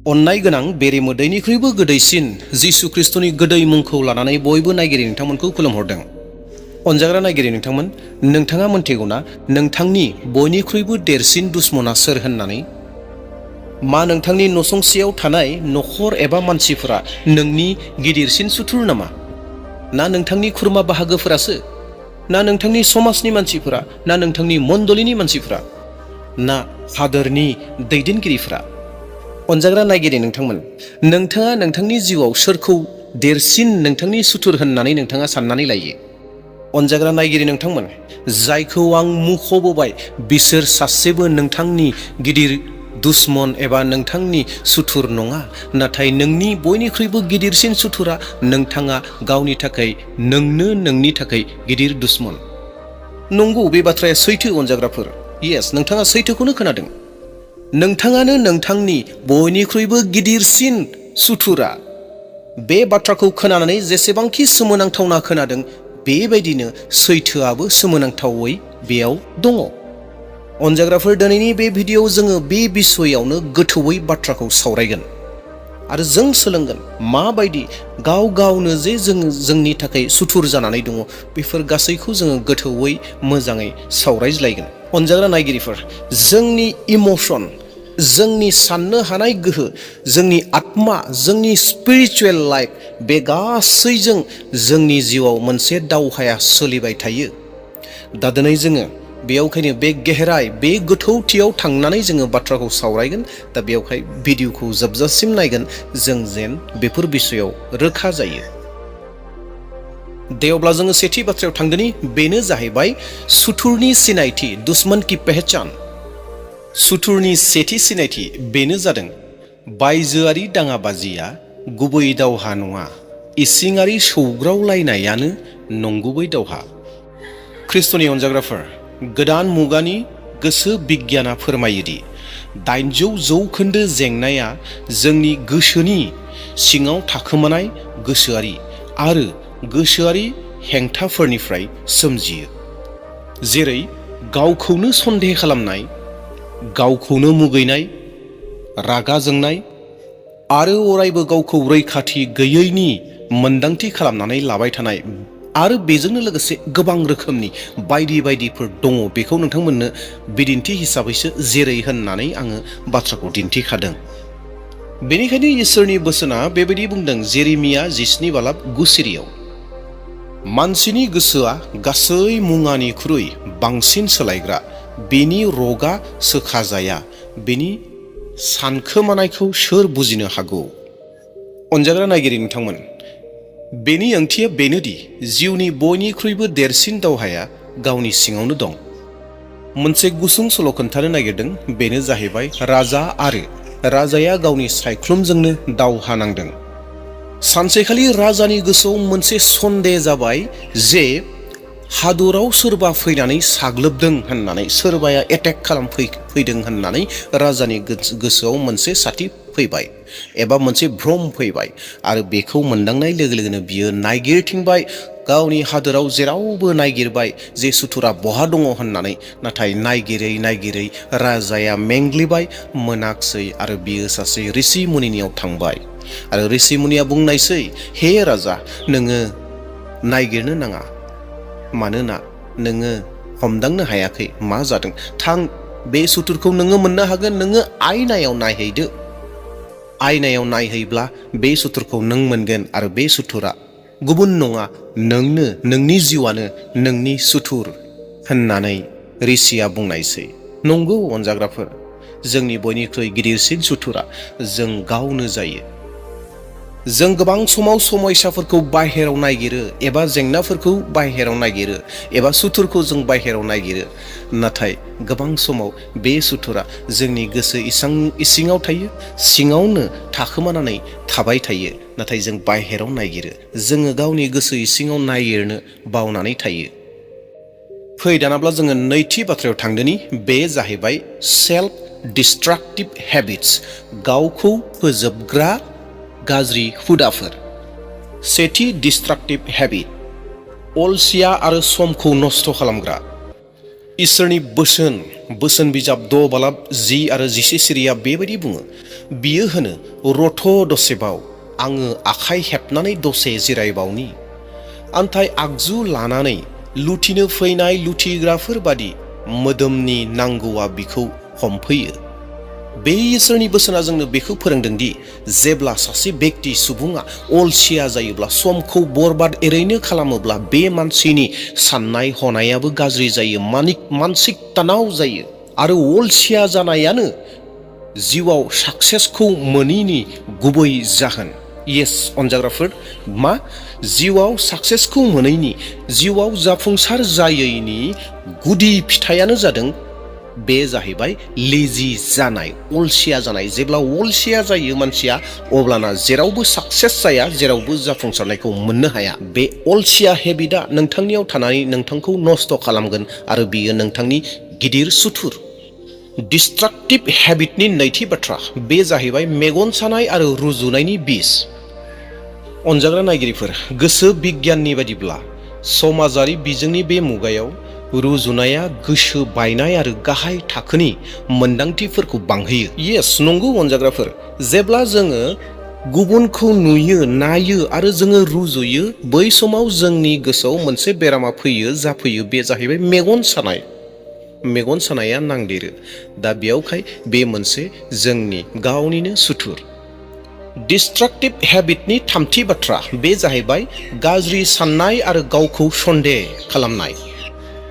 अन्नाय गोनां बेरे मोदैनिख्रुइबो गोदैसिन जिसु ख्रिस्टनि गोदै मुंखौ लानानै बयबो नायगिरि नोंथांमोनखौ खुलुमहरदों। अनजाग्रा नायगिरि नोंथांमोन, नोंथाङा मोनथिगौना नोंथांनि बयनिख्रुइबो देरसिन दुश्मना सोर होननानै? मा नोंथांनि नसुंसेयाव थानाय नखर एबा मानसिफोरा नोंनि गिदिरसिन सुथुर नामा? ना नोंथांनि खुरमा बाहागोफोरासो? ना नोंथांनि समाजनि मानसिफोरा? ना नोंथांनि मण्डलीनि मानसिफोरा? ना हादोरनि दैदेनगिरिफोरा? अनजाग्रा नायगिरि नोंथांमोन, नोंथाङा नोंथांनि जिउआव सोरखौ देरसिन नोंथांनि सुथुर होननानै नोंथाङा साननानै लायो? अनजाग्रा नायगिरि नोंथांमोन, जायखौ आं मुंख'बोबाय बिसोर सासेबो नोंथांनि गिदिर दुश्मन एबा नोंथांनि सुथुर नङा, नाथाय नोंनि बयनिख्रुइबो गिदिरसिन सुथुरा नोंथाङा गावनि थाखाय, नोंनि थाखाय गिदिर दुश्मन। नंगौ, बे बाथ्राया सैथो अनजाग्राफोर। येस, नोंथाङा सैथोखौनो खोनादों। नोंथाङानो नोंथांनि बयनिख्रुइबो गिदिरसिन सुथुरा। बे बाथ्राखौ खोनानानै जेसेबांखि सोमोनांथावना खोनादों, बेबायदिनो सैथोआबो सोमोनांथावै बेयाव दङ। अनजाग्राफोर, दिनैनि बे भिडिअ'आव जोङो बे बिसयआवनो गोथौयै बाथ्राखौ सावरायगोन आरो जों सोलोंगोन माबायदि गाव गावनो जे जोङो जोंनि थाखाय सुथुर जानानै दङ, बेफोर गासैखौ जोङो गोथौयै मोजाङै सावरायज्लायगोन। अनजाग्रा नायगिरिफोर, जोंनि इमोशन, जोंनि साननो हानाय गोहो, जोंनि आत्मा, जोंनि स्पिरिचुवेल लाइफ, बे गासैजों जोंनि जिउआव मोनसे दावहाया सोलिबाय थायो। दा दिनै जोङो बेयावखायनो बे गेहेराय, बे गोथौथियाव थांनानै जोङो बाथ्राखौ सावरायगोन। दा बेयावहाय भिडिअ'खौ जोबजासिम नायगोन जों जेन बेफोर बिसयआव रोखा जायो। दे अब्ला जोङो सेथि बाथ्रायाव थांदोनि, बेनो जाहैबाय सुथुरनि सिनायथि, दुश्मन की पहचान। सुथुरनि सेथि सिनायथि बेनो जादों बायजोआरि दाङाबाजिया गुबै दावहा नङा, इसिङारि सौग्रावलायनायानो नंगुबै दावहा। ख्रिस्ट'नि अनजाग्राफोर, गोदान मुगानि गोसो बिगियाना फोरमायोदि 800% जेंनाया जोंनि गोसोनि सिङाव थाखोमानाय गोसोआरि आरो गोसोआरि हेंथाफोरनिफ्राय सोमजियो, जेरै गावखौनो सन्देह खालामनाय, गावखौनो मुगैनाय, रागा जोंनाय आरो अरायबो गावखौ रैखाथि गैयैनि मोन्दांथि खालामनानै लाबाय थानाय, आरो बेजोंनो लोगोसे गोबां रोखोमनि बायदि बायदिफोर दङ। बेखौ नोंथांमोननो बिदिन्थि हिसाबैसो जेरै होननानै आङो बाथ्राखौ दिन्थिखादों। बेनिखायनो इसोरनि बोसोना बेबायदि बुंदों जेरेमिया 17:9, मानसिनि गोसोआ गासै मुवानिख्रुइ बांसिन सोलायग्रा, बेनि रगा सोखाजाया, बेनि सानखोमानायखौ सोर बुजिनो हागौ? अनजाग्रा नायगिरि नोंथांमोन, बेनि ओंथिया बेनोदि जिउनि बयनिख्रुइबो देरसिन दावहाया गावनि सिङावनो दं। मोनसे गुसुं सल' खोन्थानो नागिरदों, बेनो जाहैबाय राजा आरो राजाया गावनि सायख्लुमजोंनो दावहा नांदों। सानसेखालि राजानि गोसोआव मोनसे सन्देह जाबाय जे हादराव सोरबा फैनानै साग्लोबदों होननानै, सोरबाया एटेक खालामफैदों होननानै राजानि गोसोआव मोनसे साथि फैबाय एबा मोनसे भ्रम फैबाय। आरो बेखौ मोनदांनाय लोगो लोगोनो बियो नायगिरथिंबाय, गावनि हादोराव जेरावबो नायगिरबाय जे सुथुरा बहा दङ होननानै। नाथाय नायगिरै नायगिरै राजाया मेंग्लिबाय, मोनाखसै, आरो बियो सासे ऋषि मुनिनियाव थांबाय। आरो ऋषि मुनिया बुंनायसै, हे राजा, नोङो नायगिरनो नाङा, मानोना नोङो हमदांनो हायाखै मा जादों। थां, बे सुथुरखौ नोङो मोननो हागोन, नोङो आयनायाव नायहैदो। आयनायाव नायहैब्ला बे सुथुरखौ नों मोनगोन, आरो बे सुथुरा गुबुन नङा, नोंनो, नोंनि जिउआनो नोंनि सुथुर होननानै ऋषिया बुंनायसै। नंगौ अनजाग्राफोर, जोंनि बयनिख्रुइ गिदिरसिन सुथुरा जों गावनो जायो। जों गोबां समाव समयसाफोरखौ बाहेराव नायगिरो, एबा जेंनाफोरखौ बाहेराव नायगिरो, एबा सुथुरखौ जों बाहेराव नायगिरो। नाथाय गोबां समाव बे सुथुरा जोंनि गोसो इसिङाव थायो, सिङावनो थाखोमानानै थाबाय थायो। नाथाय जों बाहेराव नायगिरो, जोङो गावनि गोसो इसिङाव नायगिरनो बावनानै थायो। फै दानाब्ला जोङो नैथि बाथ्रायाव थांदोनि, बे जाहैबाय सेल्फ डिस्ट्राक्टिभ हेबिट्स, गावखौ फोजोबग्रा गाज्रि हुदाफोर। सेथि डिस्ट्राक्टिभ हेबिट, अलसिया आरो समखौ नस्थ' खालामग्रा। इसोरनि बोसोन बिजाब 6:10 आरो 11 सिरिया बेबायदि बुङो, बियो होनो रथ' दसेबाव आङो आखाइ हेबनानै दसे जिरायबावनि। आन्थाय आगजु लानानै लुथिनो फैनाय लुथिग्राफोर बादि मोदोमनि नांगौआ बिखौ हमफैयो। बे इसोरनि बोसोना जोंनो बेखौ फोरोंदोंदि जेब्ला सासे बेक्ति सुबुङा अलसिया जायोब्ला, समखौ बरबाद एरैनो खालामोब्ला बे मानसिनि साननाय हनायाबो गाज्रि जायो, मानसिक तनाव जायो। आरो अलसिया जानायानो जिउआव साक्सेसखौ मोनैनि गुबै जाहोन। येस अनजाग्राफोर, मा जिउआव साक्सेसखौ मोनैनि, जिउआव जाफुंसार जायैनि गुदि फिथाइयानो जादों बे जाहैबाय लेजि जानाय, अलसिया जानाय। जेब्ला अलसिया जायो मानसिया, अब्लाना जेरावबो साक्सेस जाया, जेरावबो जाफुंसारनायखौ मोननो हाया। बे अलसिया हेबिटआ नोंथांनियाव थानानै नोंथांखौ नस्थ' खालामगोन आरो बियो नोंथांनि गिदिर सुथुर। डिस्ट्राक्टिभ हेबिटनि नैथि बाथ्रा, बे जाहैबाय मेगन सानाय आरो रुजुनायनि बिस। अनजाग्रा नायगिरिफोर, गोसो बिगियाननि बादिब्ला समाजारि बिजोंनि बे मुगायाव रुजुनाया गोसो बायनाय आरो गाहाय थाखोनि मोन्दांथिफोरखौ बांहोयो। येस नंगौ अनजाग्राफोर, जेब्ला जोङो गुबुनखौ नुयो, नायो आरो जोङो रुजुयो, बै समाव जोंनि गोसोआव मोनसे बेरामा जाफैयो। बे जाहैबाय मेगन सानाय। मेगन सानाया नांदेरो। दा बेयावखाय बे मोनसे जोंनि गावनिनो सुथुर। डिस्ट्राक्टिभ हेबिटनि थामथि बाथ्रा, बे जाहैबाय गाज्रि साननाय आरो गावखौ सन्देह खालामनाय।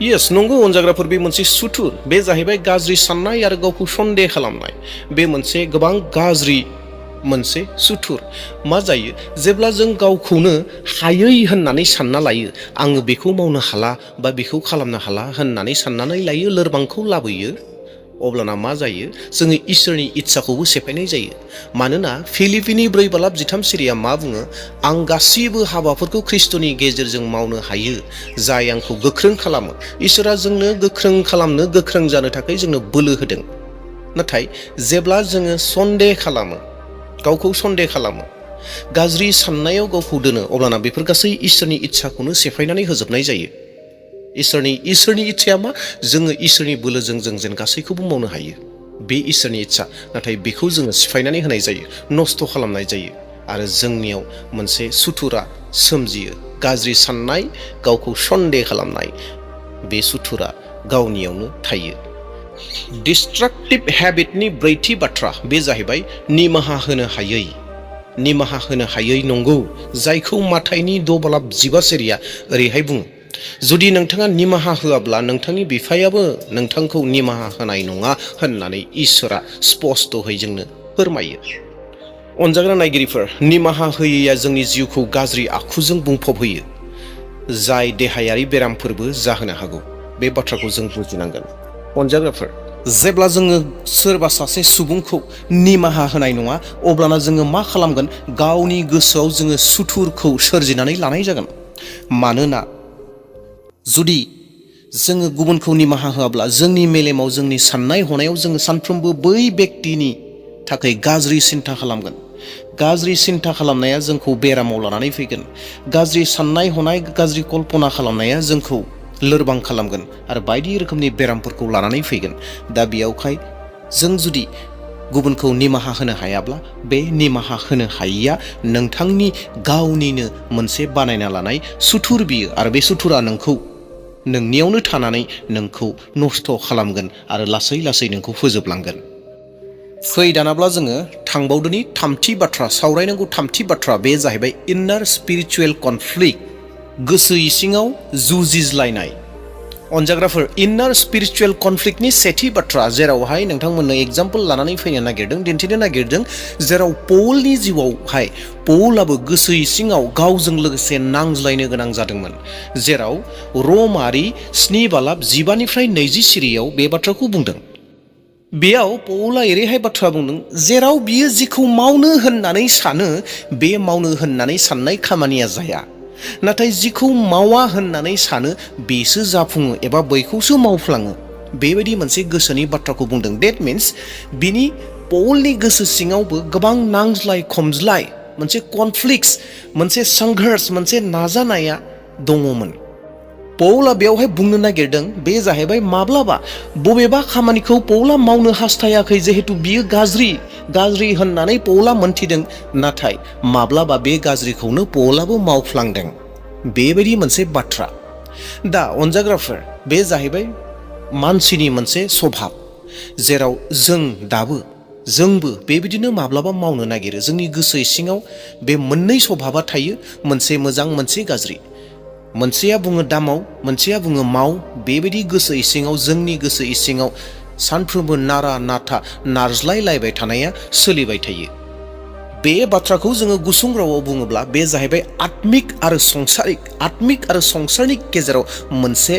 येस नंगौ अनजाग्राफोर, बे मोनसे सुथुर। बे जाहैबाय गाज्रि साननाय आरो गावखौ सन्देह खालामनाय। बे मोनसे गोबां गाज्रि मोनसे सुथुर। मा जायो, जेब्ला जों गावखौनो हायै होननानै सानना लायो, आङो बेखौ मावनो हाला बा बेखौ खालामनो हाला होननानै साननानै लायो, लोरबांखौ लाबोयो, अब्लाना मा जायो, जोङो इसोरनि इस्साखौबो सेफायनाय जायो। मानोना फिलिपिनि 4:13 मा बुङो, आं गासिबो हाबाफोरखौ ख्रिस्ट'नि गेजेरजों मावनो हायो जाय आंखौ गोख्रों खालामो। इसोरा जोंनो गोख्रों खालामनो, गोख्रों जानो थाखाय जोंनो बोलो होदों। नाथाय जेब्ला जोङो सन्देह खालामो, गावखौ सन्देह खालामो, गाज्रि साननायाव गावखौ दोनो, अब्लाना बेफोर गासै इसोरनि इस्साखौनो सेफायनानै होजोबनाय जायो। इसोरनि इस्साया मा, जोङो इसोरनि बोलोजों जों जेन गासैखौबो मावनो हायो, बे इसोरनि इस्सा। नाथाय बेखौ जोङो सिफायनानै होनाय जायो, नस्थ' खालामनाय जायो आरो जोंनियाव मोनसे सुथुरा सोमजियो। गाज्रि साननाय, गावखौ सन्देह खालामनाय, बे सुथुरा गावनियावनो थायो। डिस्ट्राक्टिभ हेबिटनि ब्रैथि बाथ्रा, बे जाहैबाय निमाहा होनो हायै। निमाहा होनो हायै नंगौ, जायखौ माथाइनि 6:15 ओरैहाय बुङो, जुदि नोंथाङा निमाहा होआब्ला नोंथांनि बिफायाबो नोंथांखौ निमाहा होनाय नङा होननानै इसोरा स्पष्टयै जोंनो फोरमायो। अनजाग्रा नायगिरिफोर, निमाहा होयैया जोंनि जिउखौ गाज्रि आखुजों बुंफबहोयो, जाय देहायारि बेरामफोरबो जाहोनो हागौ। बे बाथ्राखौ जों बुजिनांगोन। अनजाग्राफोर, जेब्ला जोङो सोरबा सासे सुबुंखौ निमाहा होनाय नङा, अब्लाना जोङो मा खालामगोन, गावनि गोसोआव जोङो सुथुरखौ सोरजिनानै लानाय जागोन। मानोना जुदि जोङो गुबुनखौ निमाहा होआब्ला, जोंनि मेलेमाव, जोंनि साननाय हनायाव जोङो सानफ्रोमबो बै बेक्तिनि थाखाय गाज्रि सिन्था खालामगोन। गाज्रि सिन्था खालामनाया जोंखौ बेरामाव लानानै फैगोन। गाज्रि साननाय हनाय, गाज्रि कल्पना खालामनाया जोंखौ लोरबां खालामगोन आरो बायदि रोखोमनि बेरामफोरखौ लानानै फैगोन। दा बेयावखाय जों जुदि गुबुनखौ निमाहा होनो हायाब्ला, बे निमाहा होनो हायैया नोंथांनि गावनिनो मोनसे बानायना लानाय सुथुर बियो, आरो बे सुथुरा नोंनियावनो थानानै नोंखौ नस्थ' खालामगोन आरो लासै लासै नोंखौ फोजोबलांगोन। फै दानाब्ला जोङो थांबावदोनि थामथि बाथ्रा, सावरायनांगौ थामथि बाथ्रा, बे जाहैबाय इन्नार स्पिरिचुवेल कनफ्लिक्ट, गोसो इसिङाव जुजिज्लायनाय। अनजाग्राफोर, इन्नार स्पिरिचुवेल कनफ्लिक्टनि सेथि बाथ्रा, जेरावहाय नोंथांमोननो एग्जाम्पल लानानै फैनो नागिरदों, दिन्थिनो नागिरदों, जेराव पौलनि जिउआवहाय पौलाबो गोसो इसिङाव गावजों लोगोसे नांज्लायनो गोनां जादोंमोन। जेराव रमारि 7:15-20 बे बाथ्राखौ बुंदों। बेयाव पौला एरैहाय बाथ्रा बुंदों, जेराव बियो जिखौ मावनो होननानै सानो, बे मावनो होननानै साननाय खामानिया जाया, नाथाय जिखौ मावा होननानै सानो बेसो जाफुङो एबा बैखौसो मावफ्लाङो। बेबायदि मोनसे गोसोनि बाथ्राखौ बुंदों। डेट मिन्स बिनि पौलनि गोसो सिङावबो गोबां नांज्लाय खमज्लाय, मोनसे कनफ्लिक्ट, मोनसे संघर्ष, मोनसे नाजानाया दङमोन। पौला बेवहाय बुंनो नागिरदों बे जाहैबाय माब्लाबा बबेबा खामानिखौ पौला मावनो हास्थायाखै जिहेतु बियो गाज्रि होननानै पौला मोनथिदों नाथाय माब्लाबा बे गाज्रिखौनो पौलाबो मावफ्लांदों बेबायदि मोनसे बाथ्रा। दा अनजाग्राफोर बे जाहैबाय मानसिनि मोनसे स्वभाब जेराव जोंबो बेबायदिनो माब्लाबा मावनो नागिरो। जोंनि गोसो सिङाव बे मोननै स्वभाबा थायो, मोनसे मोजां मोनसे गाज्रि। मोनसेया बुङो दामाव, मोनसेया बुङो माव। बेबायदि गोसो इसिङाव जोंनि गोसो इसिङाव सानफ्रोमबो नारा नाथा नारज्लायलायबाय थानाया सोलिबाय थायो। बे बाथ्राखौ जोङो गुसुं रावाव बुङोब्ला बे जाहैबाय आत्मिक आरो संसारनि गेजेराव मोनसे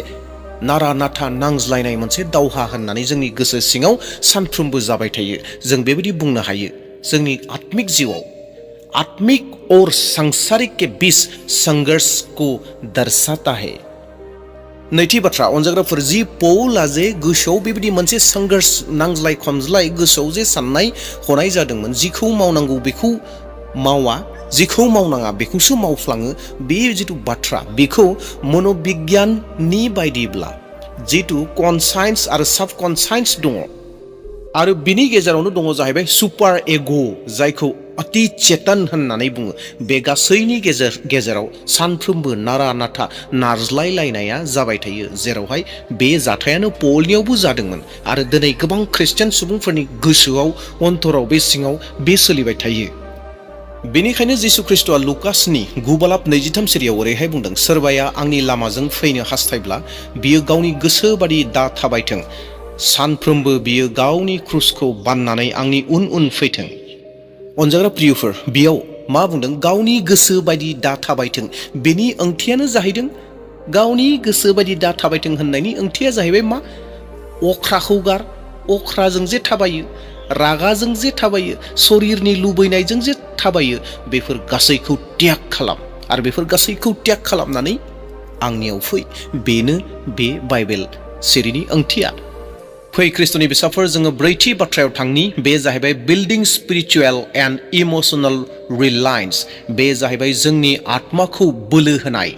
नारा नाथा नांज्लायनाय मोनसे दावहा होननानै जोंनि गोसो सिङाव सानफ्रोमबो जाबाय थायो। जों बेबायदि बुंनो हायो जोंनि आत्मिक जिउआव आत्मिक और सांसारिक के बीच संघर्ष को दर्शाता है। नैथि बाथ्रा अनजाग्राफोर जि पौला जे गोसोआव बेबायदि मोनसे संघर्ष नांज्लाय खमज्लाय गोसोआव जे साननाय हनाय जादोंमोन, जिखौ मावनांगौ बेखौ मावा, जिखौ मावनाङा बेखौसो मावफ्लाङो, बे जिथु बाथ्रा बेखौ मनोबिगियाननि बायदिब्ला जिथु कनसाइन्स आरो साबकनसाइन्स दङ आरो बिनि गेजेरावनो दङ जाहैबाय सुपार एग' जायखौ अति चेतन होननानै बुङो। बे गासैनि गेजेराव सानफ्रोमबो नारा नाथा नारज्लायलायनाया जाबाय थायो, जेरावहाय बे जाथायानो पलनियावबो जादोंमोन आरो दिनै गोबां ख्रिस्टियान सुबुंफोरनि गोसोआव अन्तराव बे सिङाव बे सोलिबाय थायो। बेनिखायनो जिसु ख्रिस्ट'आ लुकासनि 9:23 सिरियाव ओरैहाय बुंदों, सोरबाया आंनि लामाजों फैनो हास्थायब्ला बियो गावनि गोसो बादि दा थाबायथों, सानफ्रोमबो बियो गावनि क्रुसखौ बाननानै आंनि उन फैथों। अनजाग्रा प्रियफोर, बेयाव मा बुंदों? गावनि गोसो बायदि दा थाबायथों। बेनि ओंथियानो जाहैदों गावनि गोसो बायदि दा थाबायथों होननायनि ओंथिया जाहैबाय मा? अख्राखौ गार, अख्राजों जे थाबायो, रागाजों जे थाबायो, शरीरनि लुबैनायजों जे थाबायो, बेफोर गासैखौ त्याग खालाम आरो बेफोर गासैखौ त्याग खालामनानै आंनियाव फै। बेनो बे बाइबेल सिरिनि ओंथिया। फै ख्रिस्ट'नि फिसाफोर, जोङो ब्रैथि बाथ्रायाव थांनि। बे जाहैबाय building spiritual and emotional Reliance. बे जाहैबाय जोंनि आत्माखौ बोलो होनाय।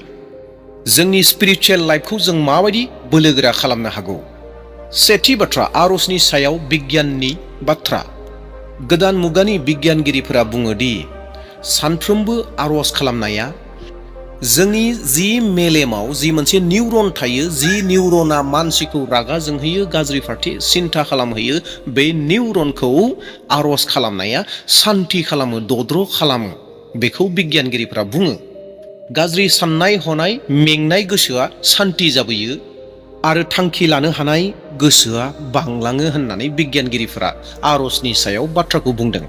जोंनि स्पिरिचुवेल लाइफखौ जों माबायदि बोलोगोरा खालामनो हागौ? सेथि बाथ्रा, आरजनि सायाव बिगियाननि बाथ्रा। गोदान मुगानि बिगियानगिरिफोरा बुङो दि सानफ्रोमबो आरज खालामनाया जोंनि जि मेलेमाव जि मोनसे निउरन थायो, जि निउरना मानसिखौ रागा जोंहोयो, गाज्रि फारसे सिन्था खालामहोयो, बे निउरनखौ आरज खालामनाया सान्ति खालामो, दद्र' खालामो। बेखौ बिगियानगिरिफोरा बुङो। गाज्रि साननाय हनाय मेंनाय गोसोआ सान्ति जाबोयो आरो थांखि लानो हानाय गोसोआ बांलाङो होननानै बिगियानगिरिफोरा आरजनि सायाव बाथ्राखौ बुंदों।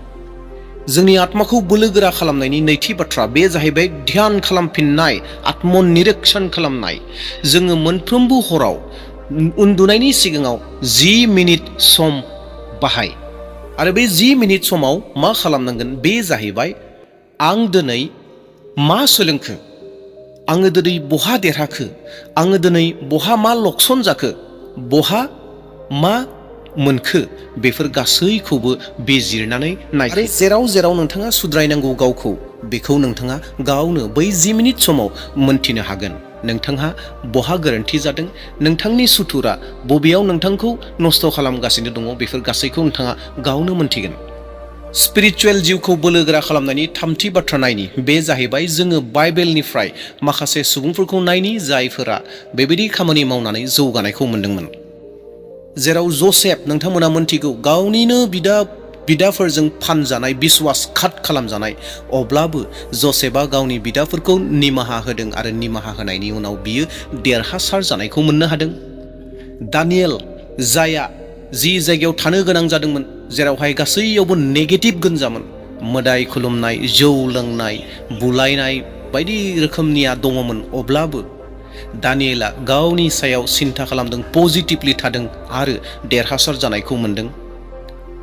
जोंनि आत्माखौ बोलोगोरा खालामनायनि नैथि बाथ्रा, बे जाहैबाय ध्यान खालामफिननाय, आत्मनिरीक्षण खालामनाय। जोङो मोनफ्रोमबो हराव उन्दुनायनि सिगाङाव 10 मिनिट सम बाहाय आरो बे 10 मिनिट समाव मा खालामनांगोन? बे जाहैबाय आं दिनै मा सोलोंखो, आङो दिनै बहा देरहाखो, आङो दिनै बहा मा लक्सन जाखो, बहा मा मोनखो, बेफोर गासैखौबो बिजिरनानै नाय। आरो जेराव नोंथाङा सुद्रायनांगौ गावखौ, बेखौ नोंथाङा गावनो बै 10 मिनिट समाव मोनथिनो हागोन। नोंथांहा बहा गोरोन्थि जादों, नोंथांनि सुथुरा बबेयाव नोंथांखौ नस्थ' खालामगासिनो दङ, बेफोर गासैखौ नोंथाङा गावनो मोनथिगोन। स्पिरिचुवेल जिउखौ बोलोगोरा खालामनायनि थामथि बाथ्रा नायनि। बे जाहैबाय जोङो बाइबेलनिफ्राय माखासे सुबुंफोरखौ नायनि जायफोरा बेबायदि खामानि मावनानै जौगानायखौ मोनदोंमोन। जेराव जसेफ, नोंथांमोना मोनथिगौ, गावनिनो बिदाफोरजों फानजानाय, बिश्वासघात खालामजानाय, अब्लाबो जसेफआ गावनि बिदाफोरखौ निमाहा होदों आरो निमाहा होनायनि उनाव बियो देरहासार जानायखौ मोननो हादों। दानियेल, जायआ जि जायगायाव थानो गोनां जादोंमोन, जेरावहाय गासैयावबो नेगेटिभ गोनजामोन, मोदाय खुलुमनाय, जौ लोंनाय, बुलायनाय बायदि रोखोमनिया दङमोन, अब्लाबो दानियेला गावनि सायाव सिन्था खालामदों, पजिटिभलि थादों आरो देरहासार जानायखौ मोनदों।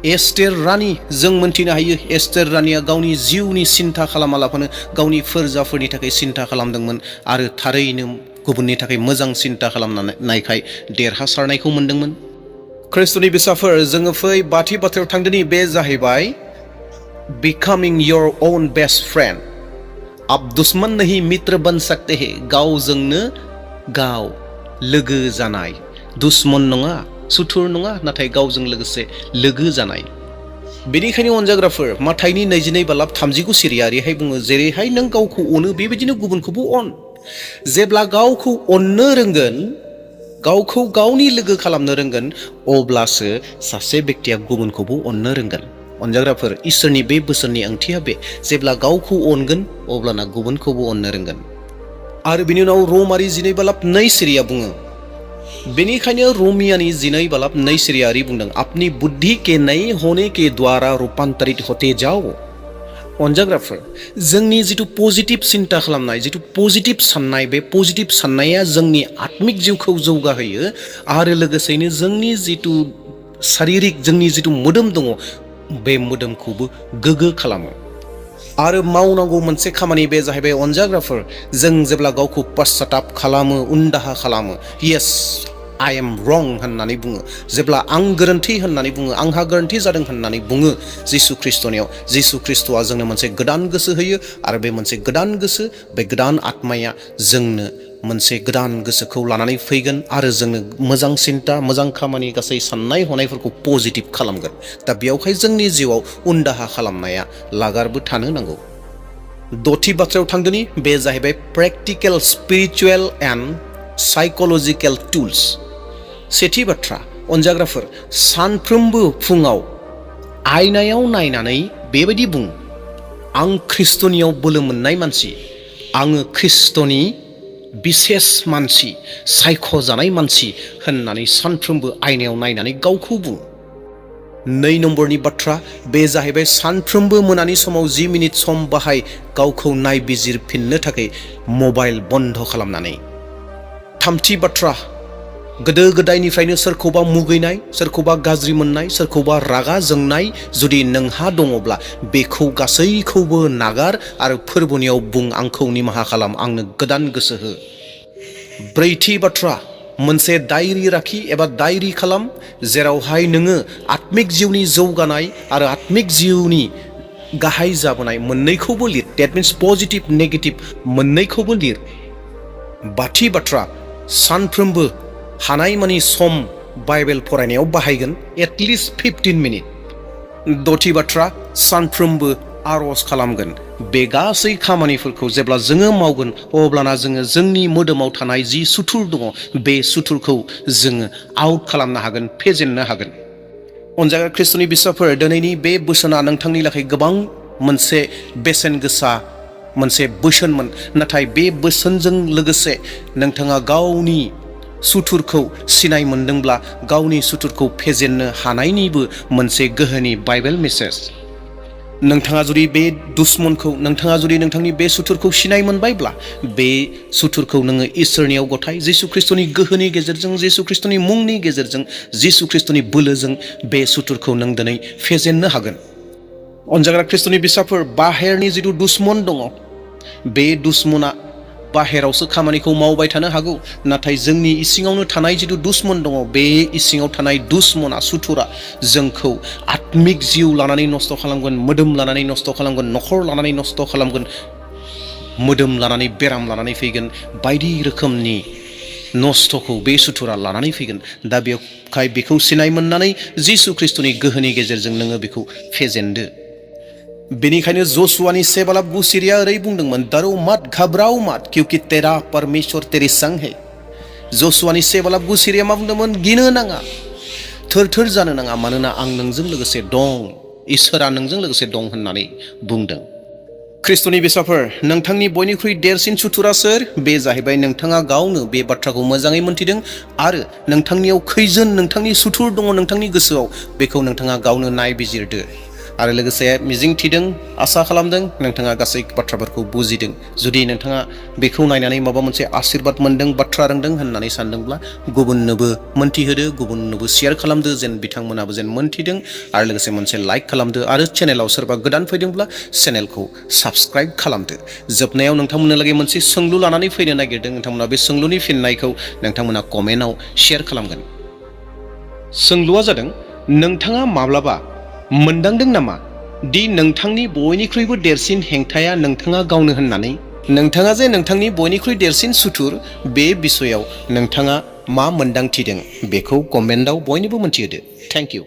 एस्तेर रानि, जों मोनथिनो हायो, एस्तेर रानिया गावनि जिउनि सिन्था खालामालाफानो गावनि फोरजाफोरनि थाखाय सिन्था खालामदोंमोन आरो थारैनो गुबुननि थाखाय मोजां सिन्था खालामनायखाय देरहासारनायखौ मोनदोंमोन। ख्रिस्ट'नि फिसाफोर, जोङो फै बाथि बाथ्रायाव थांदोनि। बे जाहैबाय बिकामिं योर ओन बेस्ट फ्रेन्ड। आप दुश्मन नहीं मित्र बन सकते हैं। गावजोंनो गाव लोगो जानाय, दुश्मन नङा, सुथुर नङा, नाथाय गावजों लोगोसे लोगो जानाय। बेनिखायनो अनजाग्राफोर, माथाइनि 22:39 सिरिया ओरैहाय बुङो, जेरैहाय नों गावखौ अनो बेबायदिनो गुबुनखौबो अन। जेब्ला गावखौ अननो रोंगोन, गावखौ गावनि लोगो खालामनो रोंगोन, अब्लासो सासे बेक्तिया गुबुनखौबो अननो रोंगोन। अनजाग्राफोर, इसोरनि बे बोसोननि ओंथिया बे, जेब्ला गावखौ अनगोन अब्लाना गुबुनखौबो अननो रोंगोन। आरो बिनि उनाव रमारि 12:2 सिरिया बुङो, बेनिखायनो रमियानि 12:2 सिरिया ओरै बुंदों, अपनी बुद्धि के नए होने के द्वारा रूपांतरित होते जाओ। अनजाग्राफोर, जोंनि जिथु पजिटिभ सिन्ता खालामनाय, जिथु पजिटिभ साननाय, बे पजिटिभ साननाया जोंनि आत्मिक जिउखौ जौगाहोयो आरो लोगोसेनो जोंनि जिथु शारिरिक, जोंनि जिथु मोदोम दङ, बे मोदोमखौबो गोग्गो खालामो। आरो मावनांगौ मोनसे खामानि बे जाहैबाय अनजाग्राफोर, जों जेब्ला गावखौ पश्चाताप खालामो, उनदाहा खालामो, येस आइ एम रं होननानै बुङो, जेब्ला आं गोरोन्थि होननानै बुङो, आंहा गोरोन्थि जादों होननानै बुङो जिसु ख्रिस्टनियाव, जिसु ख्रिस्टआ जोंनो मोनसे गोदान गोसो होयो आरो बे मोनसे गोदान गोसो, बे गोदान आत्माया जोंनो मोनसे गोदान गोसोखौ लानानै फैगोन आरो जोंनो मोजां सिन्ता, मोजां खामानि, गासै साननाय हनायफोरखौ पजिटिभ खालामगोन। दा बेयावहाय जोंनि जिउआव उनदाहा खालामनाया लागारबो थानो नांगौ। दथि बाथ्रायाव थांदोनि, बे जाहैबाय practical spiritual and psychological tools. सेथि बाथ्रा, अनजाग्राफोर, सानफ्रोमबो फुङाव आयनायाव नायनानै बेबायदि बुं, आं ख्रिस्टनियाव बोलो मोननाय मानसि, आङो ख्रिस्टनि बिसेस मानसि, सायख'जानाय मानसि होननानै सानफ्रोमबो आयनायाव नायनानै गावखौ बुं। 2 नम्बरनि बाथ्रा, बे जाहैबाय सानफ्रोमबो मोनानि समाव 10 मिनिट सम बाहाय गावखौ नायबिजिरफिननो थाखाय मबाइल बन्द खालामनानै। थामथि बाथ्रा, गोदो गोदायनिफ्रायनो सोरखौबा मुगैनाय, सोरखौबा गाज्रि मोननाय, सोरखौबा रागा जोंनाय जुदि नोंहा दङब्ला बेखौ गासैखौबो नागार आरो फोरबोनियाव बुं, आंखौ निमाहा खालाम, आंनो गोदान गोसो हो। ब्रैथि बाथ्रा, मोनसे डायरि राखि एबा डायरि खालाम, जेरावहाय नोङो आत्मिक जिउनि जौगानाय आरो आत्मिक जिउनि गाहाय जाबोनाय मोननैखौबो लिर। डेट मिन्स पजिटिभ नेगेटिभ मोननैखौबो लिर। बाथि बाथ्रा, सानफ्रोमबो हानायमानि सम बाइबेल फरायनायाव बाहायगोन, एटलिस्ट 15 मिनिट। दथि बाथ्रा, सानफ्रोमबो आर'ज खालामगोन। बे गासै खामानिफोरखौ जेब्ला जोङो मावगोन, अब्लाना जोङो जोंनि मोदोमाव थानाय जि सुथुर दङ, बे सुथुरखौ जोङो आउट खालामनो हागोन, फेजेननो हागोन। अनजाग्रा ख्रिस्ट'नि बिसाफोर, दिनैनि बे बोसोना नोंथांनि थाखाय गोबां मोनसे बेसेन गोसा मोनसे बोसोनमोन, नाथाय बे बोसोनजों लोगोसे नोंथाङा गावनि सुथुरखौ सिनाय मोनदोंब्ला गावनि सुथुरखौ फेजेननो हानायनिबो मोनसे गोहोनि बाइबेल मेसेज। नोंथाङा जुदि बे दुश्मनखौ, नोंथाङा जुदि नोंथांनि बे सुथुरखौ सिनाय मोनबायब्ला बे सुथुरखौ नोङो इसोरनियाव गथाय, जिसु ख्रिस्ट'नि गोहोनि गेजेरजों, जिसु ख्रिस्ट'नि मुंनि गेजेरजों, जिसु ख्रिस्ट'नि बोलोजों बे सुथुरखौ नों दिनै फेजेननो हागोन। अनजाग्रा ख्रिस्ट'नि बिसाफोर, बाहेरनि जिथु दुश्मन दङ, बे दुश्मना बाहेरावसो खामानिखौ मावबाय थानो हागौ, नाथाय जोंनि इसिङावनो थानाय जिथु दुश्मन दङ, बे इसिङाव थानाय दुश्मना, सुथुरा जोंखौ आत्मिक जिउ लानानै नस्थ' खालामगोन, मोदोम लानानै नस्थ' खालामगोन, न'खर लानानै नस्थ' खालामगोन, मोदोम लानानै बेराम लानानै फैगोन, बायदि रोखोमनि नस्थ'खौ बे सुथुरा लानानै फैगोन। दा बेवहाय बेखौ सिनाय मोननानै जिसु ख्रिस्ट'नि गोहोनि गेजेरजों नोङो बेखौ फेजेनदो। बेनिखायनो जसुआनि 7:9 सिरिया ओरै बुंदोंमोन, डरो मत, घबराओ मत, क्योंकि तेरा परमेश्वर तेरे संग है। जसुआनि 7:9 सिरिया मा बुंदोंमोन? गिनो नाङा, थोर थोर जानो नाङा, मानोना आं नोंजों लोगोसे दं, इसोरा नोंजों लोगोसे दं होननानै बुंदों। ख्रिस्ट'नि बिसाफोर, नोंथांनि बयनिख्रुइ देरसिन सुथुरा सोर? बे जाहैबाय नोंथाङा गावनो बे बाथ्राखौ मोजाङै मोनथिदों आरो नोंथांनियाव खैजोन नोंथांनि सुथुर दङ नोंथांनि गोसोआव, बेखौ नोंथाङा गावनो नायबिजिरदो आरो लोगोसे मिजिं थिदों, आसा खालामदों नोंथाङा गासै बाथ्राफोरखौ बुजिदों। जुदि नोंथाङा बेखौ नायनानै माबा मोनसे आशीर्बाद मोनदों, बाथ्रा रोंदों होननानै सानदोंब्ला गुबुननोबो मोनथिहोदो, गुबुननोबो शेयार खालामदो, जेन बिथांमोनाबो जेन मोनथिदों, आरो लोगोसे मोनसे लाइक खालामदो आरो चेनेलाव सोरबा गोदान फैदोंब्ला चेनेलखौ साबस्क्राइब खालामदो। जोबनायाव नोंथांमोननो लागै मोनसे सोंलु लानानै फैनो नागिरदों, नोंथांमोना बे सोंलुनि फिननायखौ नोंथांमोना कमेन्टआव शेयार खालामगोन। सोंलुआ जादों, नोंथाङा माब्लाबा मोनदांदों नामा दि नोंथांनि बयनिख्रुइबो देरसिन हेंथाया नोंथाङा गावनो होननानै? नोंथाङा जे नोंथांनि बयनिख्रुइ देरसिन सुथुर बे बिसयाव नोंथाङा मा मोन्दांथिदों बेखौ कमेन्टआव बयनोबो मोनथिहोदो। Thank you.